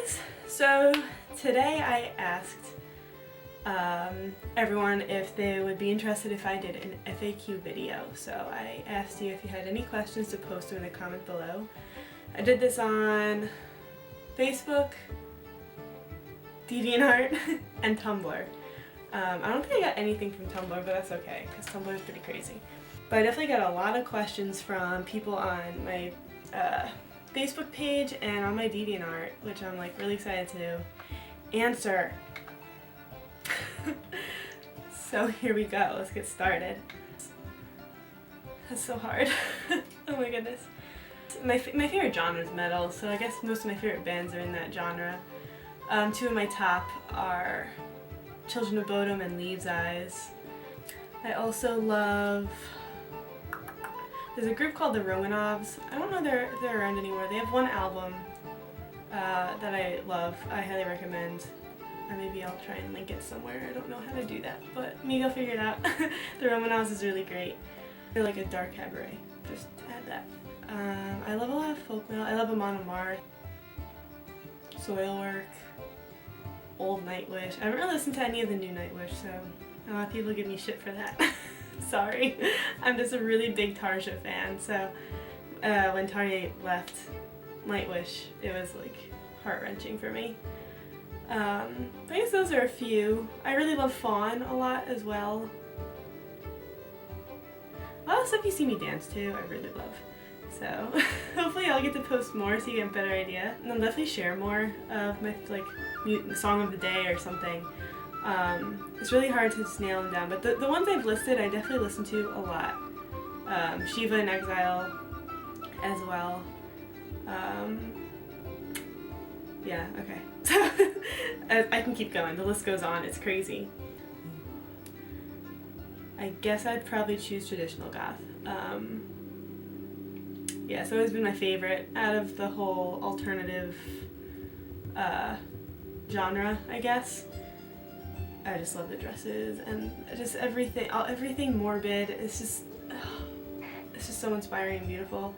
guys! So today I asked everyone if they would be interested if I did an FAQ video. So I asked you if you had any questions to post them in the comment below. I did this on Facebook, DeviantArt, and Tumblr. I don't think I got anything from Tumblr, but that's okay, because Tumblr is pretty crazy. But I definitely got a lot of questions from people on my Facebook page and on my DeviantArt, which I'm like really excited to answer. So here we go, let's get started. That's so hard. Oh my goodness. My favorite genre is metal, so I guess most of my favorite bands are in that genre. Two of my top are Children of Bodom and Leaves' Eyes. I also love, there's a group called the Romanovs. I don't know if they're around anymore. They have one album that I love. I highly recommend. Maybe I'll try and link it somewhere. I don't know how to do that, but maybe I'll figure it out. The Romanovs is really great. They're like a dark cabaret. Just add that. I love a lot of folk metal. I love Amon Amarth, Soilwork, Old Nightwish. I haven't really listened to any of the new Nightwish, so a lot of people give me shit for that. Sorry. I'm just a really big Tarja fan, so when Tarja left Nightwish, it was like heart-wrenching for me. I guess those are a few. I really love Fawn a lot as well. A lot of stuff you see me dance to, I really love. So hopefully I'll get to post more so you get a better idea. And I'll definitely share more of my song of the day or something. It's really hard to just nail them down, but the ones I've listed I definitely listen to a lot. Shiva in Exile as well. Yeah, okay. I can keep going, the list goes on, it's crazy. I guess I'd probably choose traditional goth. Yeah, it's always been my favorite out of the whole alternative genre, I guess. I just love the dresses and just everything morbid. It's just so inspiring and beautiful.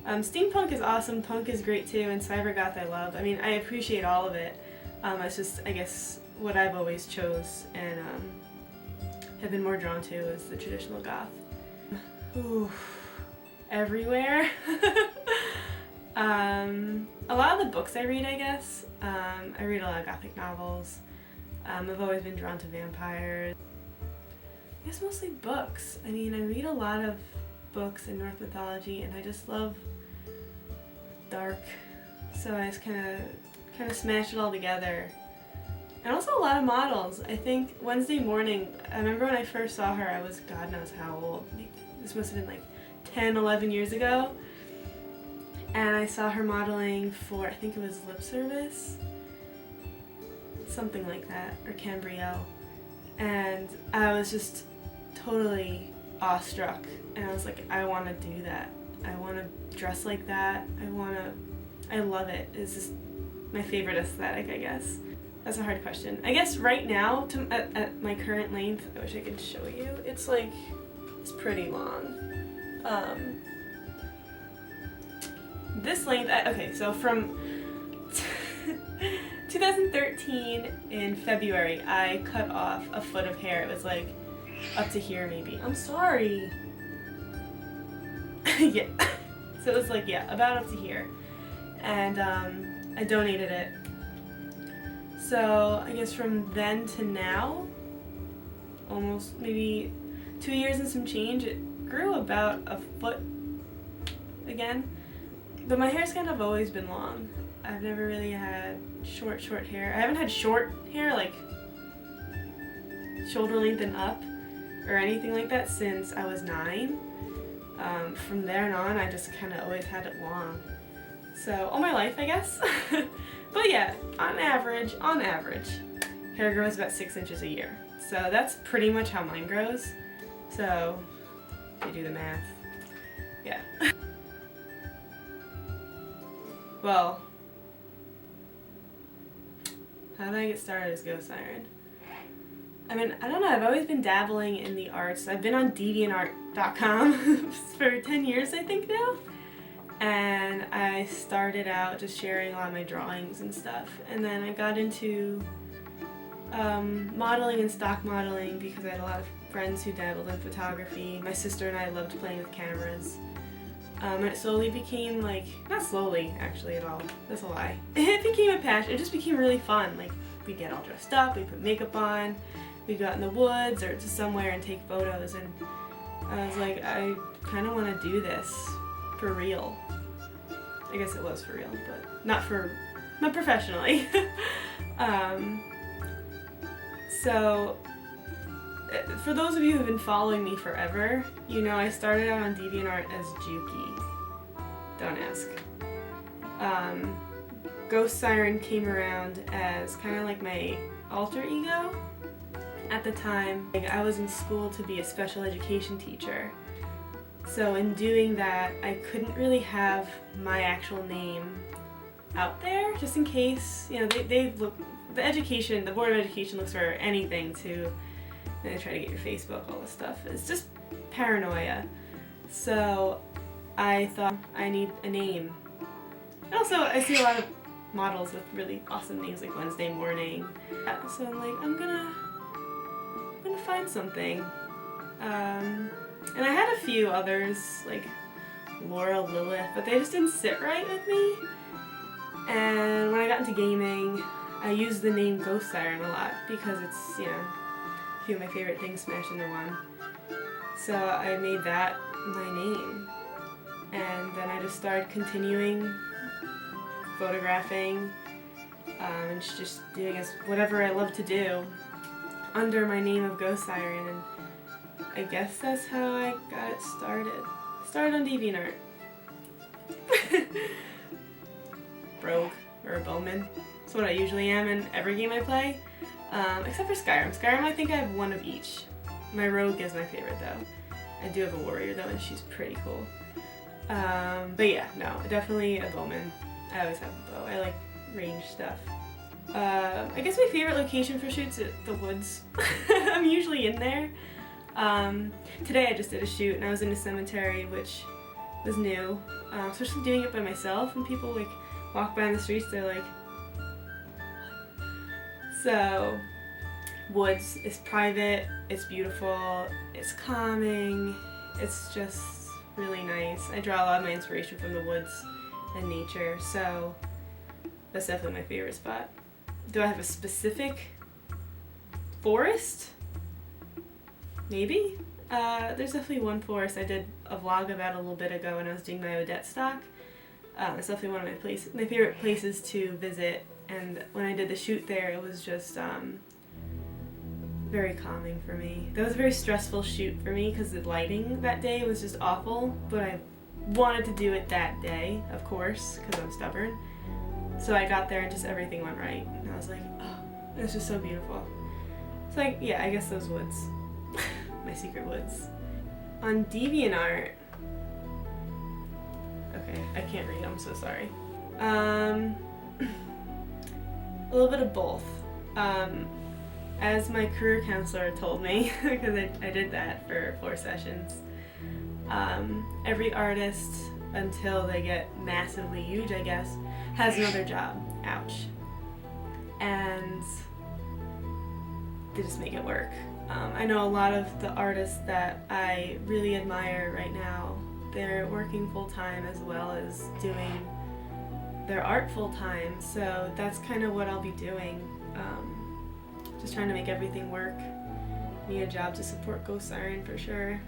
Steampunk is awesome, punk is great too, and cybergoth I love. I mean, I appreciate all of it. It's just, I guess, what I've always chose and have been more drawn to is the traditional goth. Ooh, everywhere. A lot of the books I read, I guess. I read a lot of gothic novels. I've always been drawn to vampires. I guess mostly books. I mean, I read a lot of books in Norse mythology and I just love dark, so I just kind of smashed it all together. And also a lot of models. I think Wednesday morning, I remember when I first saw her, I was God knows how old. This must have been like 10, 11 years ago. And I saw her modeling for, I think it was Lip Service, something like that, or Cambrielle. And I was just totally awestruck. And I was like, I want to do that. I want to dress like that. I love it. It's just my favorite aesthetic, I guess. That's a hard question. I guess right now, at my current length, I wish I could show you, it's pretty long. This length, okay, so from 2013 in February, I cut off a foot of hair. It was like up to here maybe. I'm sorry. Yeah. So it was like, yeah, about up to here. And I donated it. So I guess from then to now, almost maybe 2 years and some change, it grew about a foot again. But my hair's kind of always been long. I've never really had short hair. I haven't had short hair, like shoulder length and up or anything like that since I was 9. From there on, I just kind of always had it long. So all my life, I guess. But yeah, on average, hair grows about 6 inches a year. So that's pretty much how mine grows. So if you do the math, yeah. Well, how did I get started as Ghost Siren? I mean, I don't know, I've always been dabbling in the arts. I've been on DeviantArt.com for 10 years, I think now. and I started out just sharing a lot of my drawings and stuff, and then I got into modeling and stock modeling because I had a lot of friends who dabbled in photography. My sister and I loved playing with cameras. And it slowly became like, not slowly actually at all, that's a lie. It became a passion, it just became really fun. Like, we'd get all dressed up, we'd put makeup on, we'd go out in the woods or just somewhere and take photos, and I was like, I kind of want to do this for real. I guess it was for real, but not professionally. So, for those of you who've been following me forever, you know I started out on DeviantArt as Juki. Don't ask. Ghost Siren came around as kind of like my alter ego. At the time, I was in school to be a special education teacher. So in doing that, I couldn't really have my actual name out there, just in case, you know, they look, the Board of Education looks for anything to, and they try to get your Facebook, all this stuff. It's just paranoia. So I thought I need a name. And also, I see a lot of models with really awesome names like Wednesday Morning. So I'm like, I'm gonna find something. And I had a few others, like Laura Lilith, but they just didn't sit right with me. And when I got into gaming, I used the name Ghost Siren a lot because it's, you know, a few of my favorite things smashed into one. So I made that my name. And then I just started continuing photographing and just doing whatever I love to do under my name of Ghost Siren, and I guess that's how I got it started. Started on DeviantArt. Rogue, or a bowman. That's what I usually am in every game I play, except for Skyrim. Skyrim, I think I have one of each. My rogue is my favorite though. I do have a warrior though, and she's pretty cool. But yeah, no, definitely a bowman. I always have a bow. I like range stuff. I guess my favorite location for shoots is the woods. I'm usually in there. Today I just did a shoot and I was in a cemetery, which was new. Especially doing it by myself, and people like walk by in the streets, they're like, so woods is private, it's beautiful, it's calming, it's just really nice. I draw a lot of my inspiration from the woods and nature, so that's definitely my favorite spot. Do I have a specific forest? Maybe. There's definitely one forest I did a vlog about a little bit ago when I was doing my Odette stock. It's definitely one of my favorite places to visit, and when I did the shoot there, it was just very calming for me. That was a very stressful shoot for me because the lighting that day was just awful, but I wanted to do it that day, of course, because I'm stubborn. So I got there and just everything went right, and I was like, oh, it's just so beautiful. So like, yeah, I guess those woods. My secret woods. On DeviantArt, okay, I can't read, I'm so sorry. A little bit of both. As my career counselor told me, because I did that for 4 sessions, every artist, until they get massively huge, I guess, has another job. Ouch. And they just make it work. I know a lot of the artists that I really admire right now, they're working full-time as well as doing their art full-time, so that's kind of what I'll be doing. Just trying to make everything work. Need a job to support Ghost Siren for sure.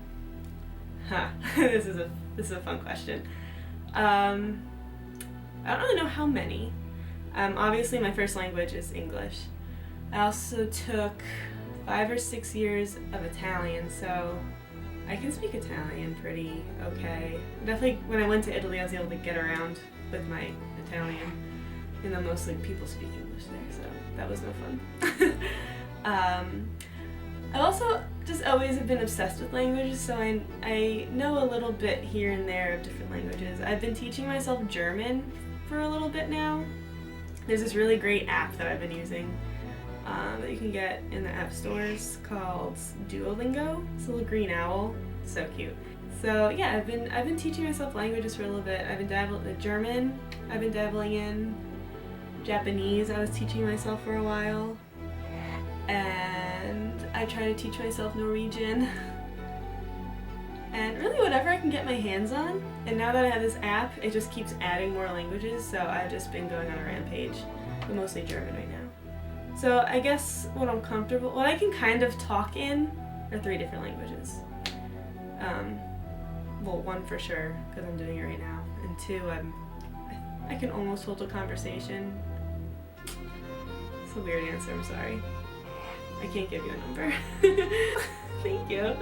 Huh, this is a fun question. I don't really know how many. Obviously my first language is English. I also took 5 or 6 years of Italian, so I can speak Italian pretty okay. Definitely when I went to Italy I was able to get around with my Italian, and then mostly people speak English there, so that was no fun. I also just always have been obsessed with languages, so I know a little bit here and there of different languages. I've been teaching myself German for a little bit now. There's this really great app that I've been using that you can get in the app stores called Duolingo. It's a little green owl. So cute. So yeah, I've been teaching myself languages for a little bit. I've been dabbling in German. I've been dabbling in Japanese. I was teaching myself for a while, and I try to teach myself Norwegian. And really whatever I can get my hands on. And now that I have this app, it just keeps adding more languages. So I've just been going on a rampage, but mostly German right now. So I guess what I can kind of talk in are 3 different languages. Well, 1 for sure, because I'm doing it right now, and 2, I can almost hold a conversation. It's a weird answer, I'm sorry. I can't give you a number. Thank you.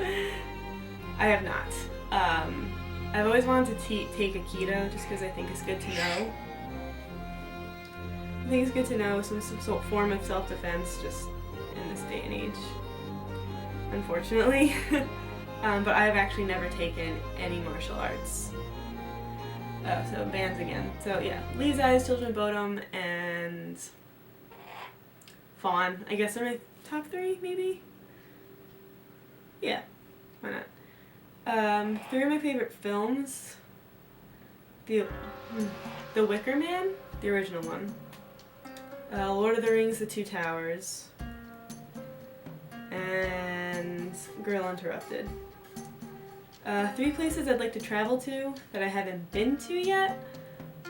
I have not. I've always wanted to take Aikido just because I think it's good to know. I think it's good to know some form of self-defense just in this day and age, unfortunately. But I've actually never taken any martial arts. So bands again. So yeah, Leaves' Eyes, Children of Bodom, and Fawn. I guess are my top 3, maybe? Yeah, why not? 3 of my favorite films. The Wicker Man, the original one. Lord of the Rings, The Two Towers. And Girl Interrupted. 3 places I'd like to travel to that I haven't been to yet.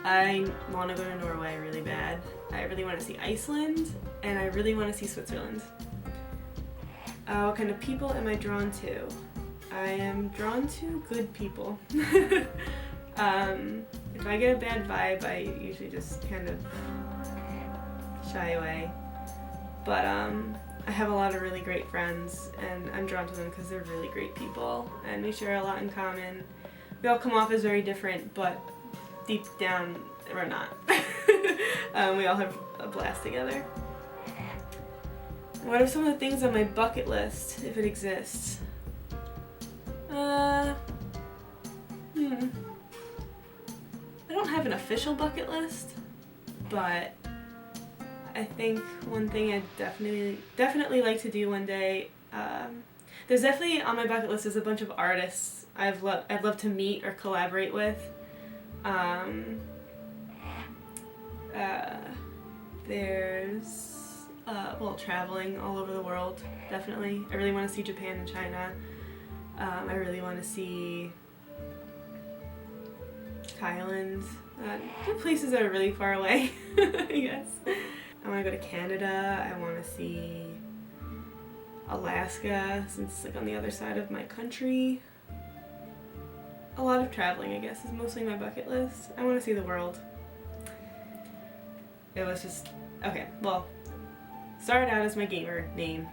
I want to go to Norway really bad. I really want to see Iceland, and I really want to see Switzerland. What kind of people am I drawn to? I am drawn to good people. If I get a bad vibe, I usually just kind of shy away. But I have a lot of really great friends, and I'm drawn to them because they're really great people, and we share a lot in common. We all come off as very different, but deep down, we're not. We all have a blast together. What are some of the things on my bucket list, if it exists? I don't have an official bucket list, but I think one thing I'd definitely like to do one day, there's definitely on my bucket list is a bunch of artists I'd love to meet or collaborate with. There's traveling all over the world, definitely. I really want to see Japan and China. I really want to see Thailand. Places that are really far away, I guess. I want to go to Canada. I want to see Alaska, since it's like on the other side of my country. A lot of traveling, I guess, is mostly my bucket list. I want to see the world. It was just, okay, well, started out as my gamer name.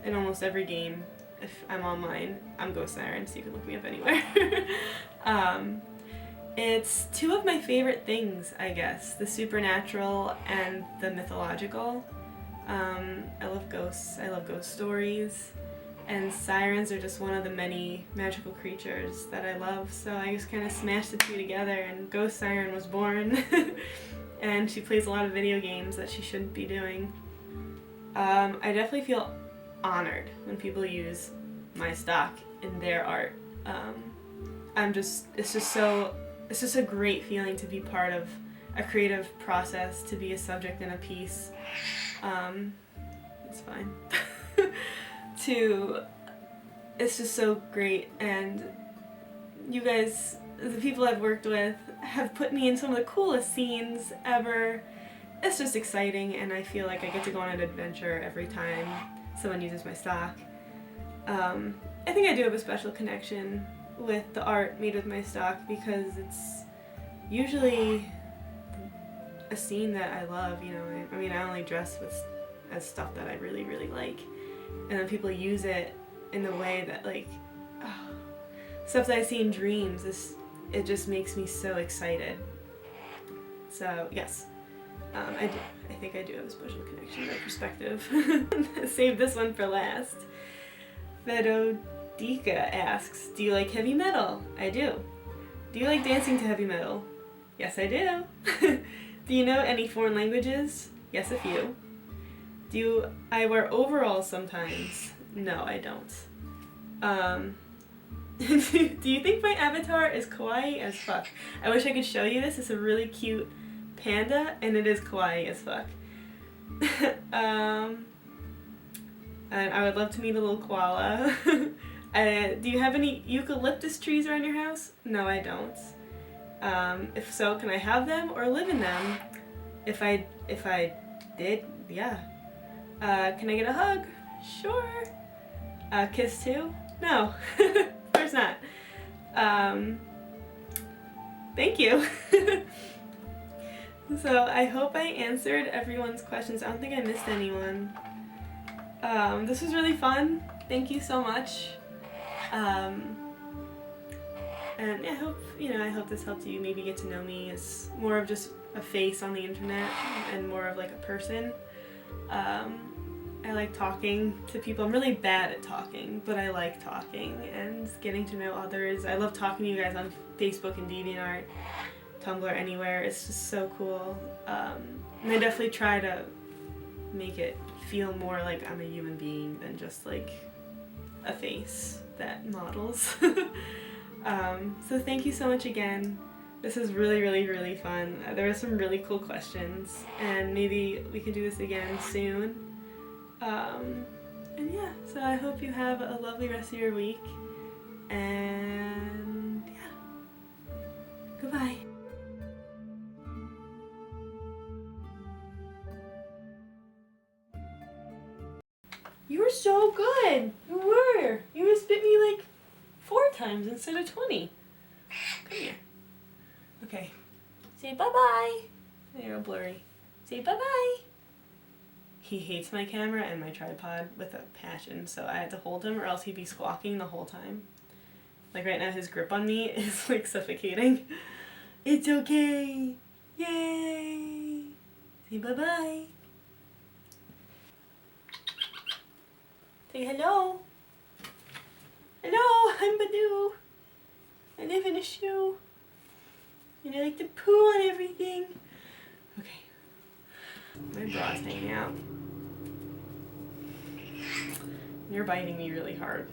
In almost every game, if I'm online, I'm Ghost Siren, so you can look me up anywhere. It's 2 of my favorite things, I guess, the supernatural and the mythological. I love ghosts, I love ghost stories, and sirens are just one of the many magical creatures that I love, so I just kind of smashed the 2 together, and Ghost Siren was born. And she plays a lot of video games that she shouldn't be doing. I definitely feel honored when people use my stock in their art. It's just a great feeling to be part of a creative process, to be a subject in a piece. It's fine. It's just so great, and you guys, the people I've worked with, have put me in some of the coolest scenes ever. It's just exciting, and I feel like I get to go on an adventure every time someone uses my stock. I think I do have a special connection with the art made with my stock because it's usually a scene that I love, you know. I mean, I only dress as stuff that I really, really like, and then people use it in the way that, like, stuff that I see in dreams, it just makes me so excited. So, yes, I think I do have a special connection to that perspective. Save this one for last. Vedodika asks, do you like heavy metal? I do. Do you like dancing to heavy metal? Yes, I do. Do you know any foreign languages? Yes, a few. Do I wear overalls sometimes? No, I don't. Do you think my avatar is kawaii as fuck? I wish I could show you this. It's a really cute panda, and it is kawaii as fuck. And I would love to meet a little koala. Do you have any eucalyptus trees around your house? No, I don't. If so, can I have them or live in them? If I did, yeah. Can I get a hug? Sure. Kiss too? No. Of course not. Thank you. So I hope I answered everyone's questions. I don't think I missed anyone. This was really fun. Thank you so much. And I hope this helped you maybe get to know me as more of just a face on the internet and more of like a person. I like talking to people. I'm really bad at talking, but I like talking and getting to know others. I love talking to you guys on Facebook and DeviantArt, Tumblr, anywhere. It's just so cool. And I definitely try to make it feel more like I'm a human being than just like a face that models. So thank you so much again. This was really, really, really fun. There were some really cool questions, and maybe we can do this again soon. And yeah, so I hope you have a lovely rest of your week, and yeah, goodbye. You were so good. You were. You just bit me like 4 times instead of 20. Come here. Okay. Say bye-bye. You're all blurry. Say bye-bye. He hates my camera and my tripod with a passion, so I had to hold him or else he'd be squawking the whole time. Like right now his grip on me is like suffocating. It's okay. Yay. Say bye-bye. Say hello. Hello, I'm Badoo. I live in a shoe. And I like to poo on everything. Okay. My bra's hanging out. You're biting me really hard.